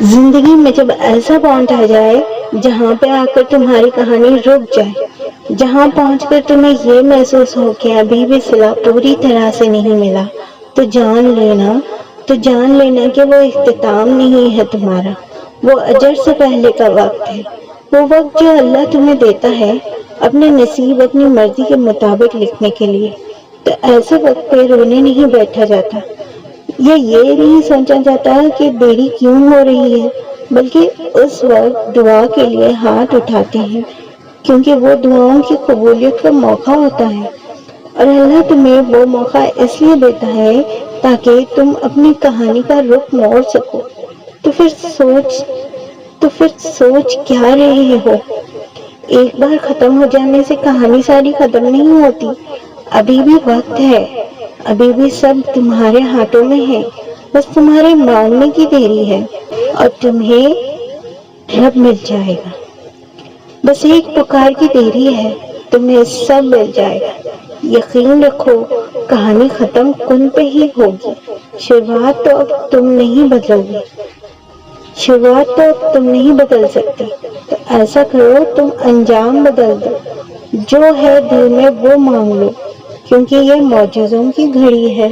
زندگی میں جب ایسا پوائنٹ آ جائے جہاں پہ آ کر تمہاری کہانی رک جائے، جہاں پہنچ کر تمہیں یہ محسوس ہو کہ ابھی بھی صلہ پوری طرح سے نہیں ملا، تو جان لینا کہ وہ اختتام نہیں ہے تمہارا، وہ اجر سے پہلے کا وقت ہے، وہ وقت جو اللہ تمہیں دیتا ہے اپنے نصیب اپنی مرضی کے مطابق لکھنے کے لیے۔ تو ایسے وقت پہ رونے نہیں بیٹھا جاتا، یا یہ نہیں سوچا جاتا کہ دیری کیوں ہو رہی ہے، بلکہ اس وقت دعا کے لیے ہاتھ اٹھاتے ہیں، کیونکہ وہ دعاؤں کی قبولیت کا موقع ہوتا ہے، اور اللہ تمہیں وہ موقع اس لیے دیتا ہے تاکہ تم اپنی کہانی کا رخ موڑ سکو۔ تو پھر سوچ کیا رہے ہو؟ ایک بار ختم ہو جانے سے کہانی ساری ختم نہیں ہوتی، ابھی بھی وقت ہے، ابھی بھی سب تمہارے ہاتھوں میں ہے، بس تمہارے مانگنے کی دیری ہے، اور تمہیں رب مل جائے گا۔ بس ایک پکار کی دیری ہے، تمہیں سب مل جائے گا۔ یقین رکھو، کہانی ختم کن پہ ہی ہوگی، شروعات تو اب تم نہیں بدل سکتی، تو ایسا کرو تم انجام بدل دو، جو ہے دل میں وہ مانگ لو، کیونکہ یہ معجزوں کی گھڑی ہے۔